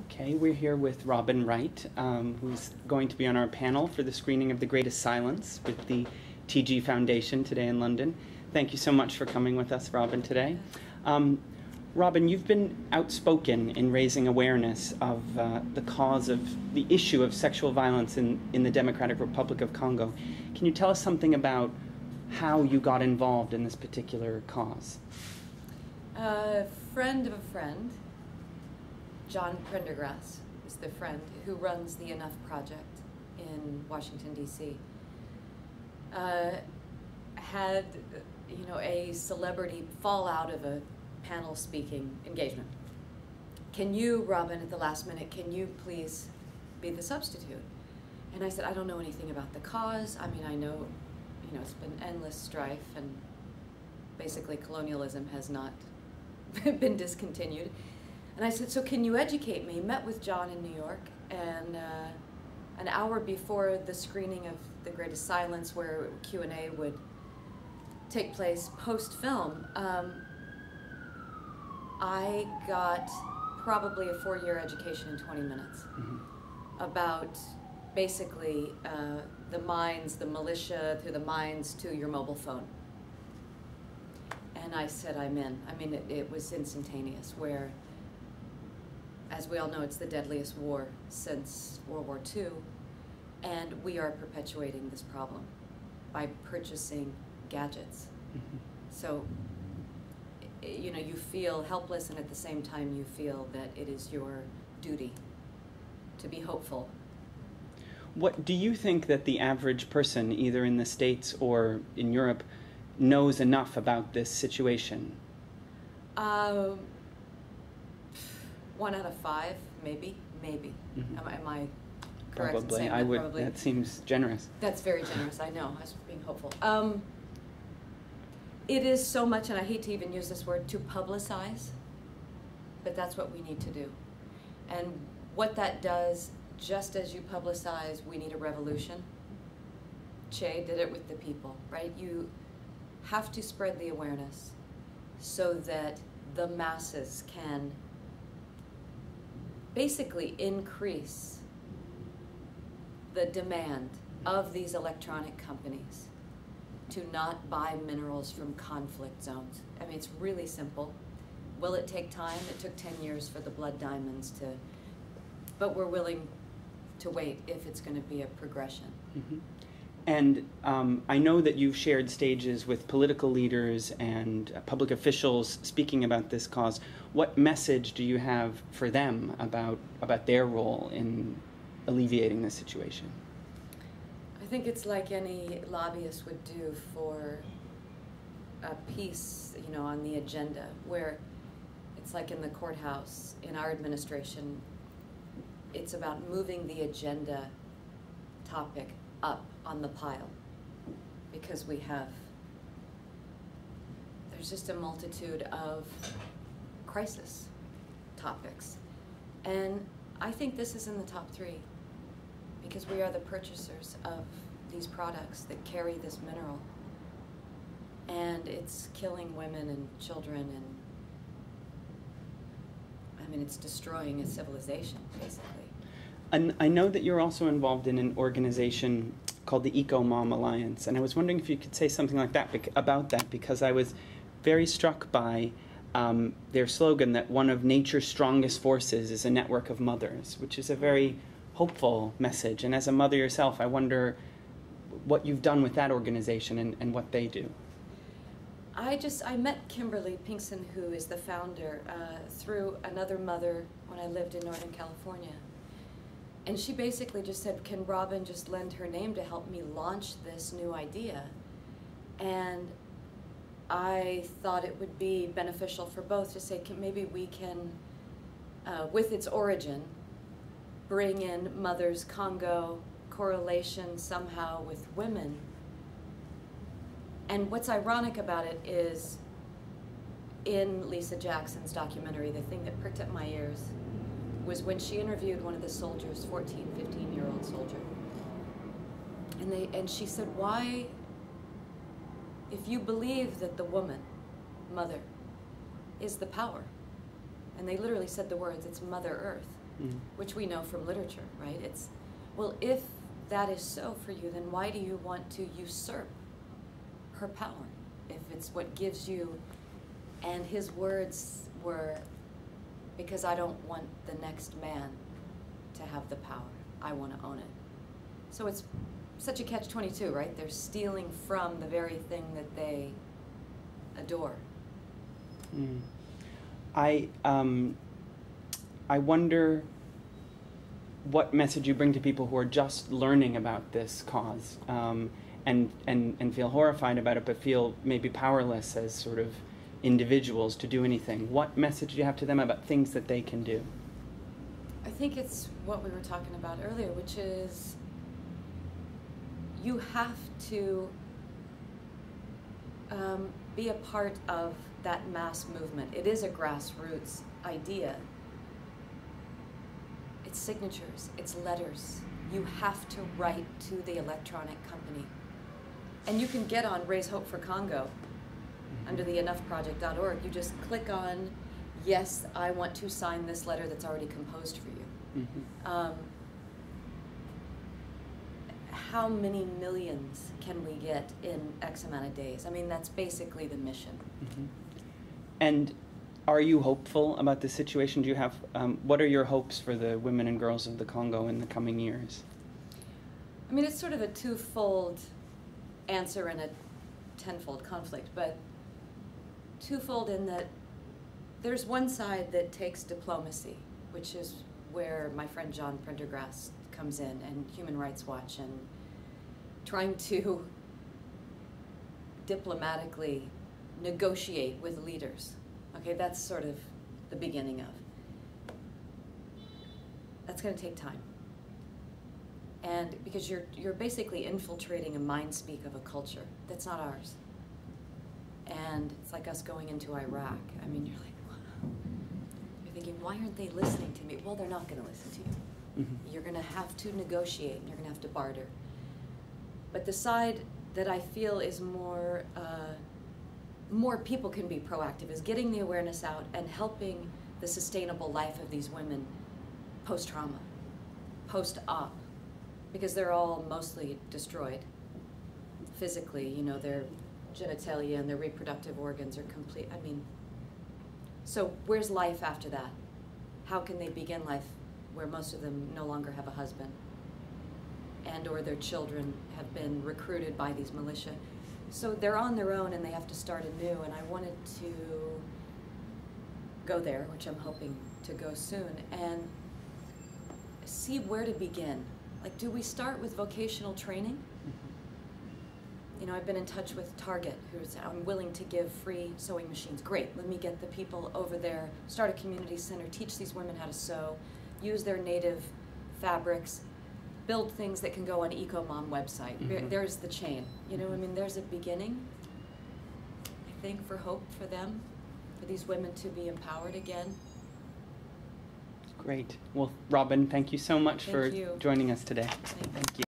Okay, we're here with Robin Wright, who's going to be on our panel for the screening of The Greatest Silence with the TG Foundation today in London. Thank you so much for coming with us, Robin, today. Robin, you've been outspoken in raising awareness of the cause of the issue of sexual violence in the Democratic Republic of Congo. Can you tell us something about how you got involved in this particular cause? A friend of a friend, John Prendergrass, is the friend who runs the Enough Project in Washington, D.C. Had, a celebrity fall out of a panel speaking engagement. Can you, Robin, at the last minute, can you please be the substitute? And I said, I don't know anything about the cause. I mean, I know, it's been endless strife, and basically colonialism has not been discontinued. And I said, so can you educate me? Met with John in New York, and an hour before the screening of The Greatest Silence, where Q&A would take place post-film, I got probably a 4-year education in 20 minutes about basically the mines, the militia, through the mines to your mobile phone. And I said, I'm in. I mean, it was instantaneous, where, as we all know, it's the deadliest war since World War II, and we are perpetuating this problem by purchasing gadgets. So, you feel helpless, and at the same time you feel that it is your duty to be hopeful. What do you think that the average person, either in the States or in Europe, knows enough about this situation? 1 out of 5, maybe. Am I correct in saying that? Probably. That seems generous. That's very generous, I know. I was being hopeful. It is so much, and I hate to even use this word, to publicize, but that's what we need to do. And what that does, just as you publicize, we need a revolution. Che did it with the people, right? You have to spread the awareness so that the masses can basically increase the demand of these electronic companies to not buy minerals from conflict zones. I mean, it's really simple. Will it take time? It took 10 years for the blood diamonds to, but we're willing to wait if it's going to be a progression. And I know that you've shared stages with political leaders and public officials speaking about this cause. What message do you have for them about their role in alleviating the situation? I think it's like any lobbyist would do for a piece, on the agenda, where it's like in the courthouse, in our administration, it's about moving the agenda topic up on the pile, because there's just a multitude of crisis topics. And I think this is in the top 3, because we are the purchasers of these products that carry this mineral. And it's killing women and children, and I mean, it's destroying a civilization, basically. And I know that you're also involved in an organization called the Eco Mom Alliance, and I was wondering if you could say something like that about that, because I was very struck by their slogan that one of nature's strongest forces is a network of mothers, which is a very hopeful message. And as a mother yourself, I wonder what you've done with that organization and what they do. I met Kimberly Pinkson, who is the founder, through another mother when I lived in Northern California. And she basically just said, can Robin just lend her name to help me launch this new idea? And I thought it would be beneficial for both to say, maybe we can, with its origin, bring in mothers, Congo, correlation somehow with women. And what's ironic about it is, in Lisa Jackson's documentary, the thing that pricked up my ears was when she interviewed one of the soldiers, 14, 15-year-old soldier. And she said, why, if you believe that the woman, mother, is the power, and they literally said the words, it's Mother Earth, which we know from literature, right? It's, well, if that is so for you, then why do you want to usurp her power? If it's what gives you, and his words were, because I don't want the next man to have the power. I want to own it. So it's such a catch-22, right? They're stealing from the very thing that they adore. I wonder what message you bring to people who are just learning about this cause and feel horrified about it, but feel maybe powerless as sort of individuals to do anything. What message do you have to them about things that they can do? I think it's what we were talking about earlier, which is you have to be a part of that mass movement. It is a grassroots idea. It's signatures, it's letters. You have to write to the electronic company. And you can get on Raise Hope for Congo under the enoughproject.org. You just click on, yes, I want to sign this letter that's already composed for you. How many millions can we get in X amount of days? I mean, that's basically the mission. And are you hopeful about the situation? Do you have, what are your hopes for the women and girls of the Congo in the coming years? I mean, it's sort of a twofold answer and a tenfold conflict, but twofold in that there's one side that takes diplomacy, which is where my friend John Prendergast comes in, and Human Rights Watch, and trying to diplomatically negotiate with leaders. Okay, that's sort of the beginning of. That's going to take time. And because you're basically infiltrating a mind speak of a culture that's not ours. And it's like us going into Iraq. I mean, you're like, wow. You're thinking, why aren't they listening to me? Well, they're not going to listen to you. You're going to have to negotiate, and you're going to have to barter. But the side that I feel is more people can be proactive is getting the awareness out and helping the sustainable life of these women post-trauma, post-op, because they're all mostly destroyed physically. You know, their genitalia and their reproductive organs are complete. I mean, so where's life after that? How can they begin life where most of them no longer have a husband, and or their children have been recruited by these militia? So they're on their own and they have to start anew, and I wanted to go there, which I'm hoping to go soon, and see where to begin. Like, do we start with vocational training? You know, I've been in touch with Target, who's, I'm willing to give free sewing machines. Great, let me get the people over there, start a community center, teach these women how to sew, use their native fabrics, build things that can go on EcoMom website. There's the chain. You know, I mean, there's a beginning, I think, for hope for them, for these women to be empowered again. Great. Well, Robin, thank you so much for you. joining us today. Thank you. Thank you.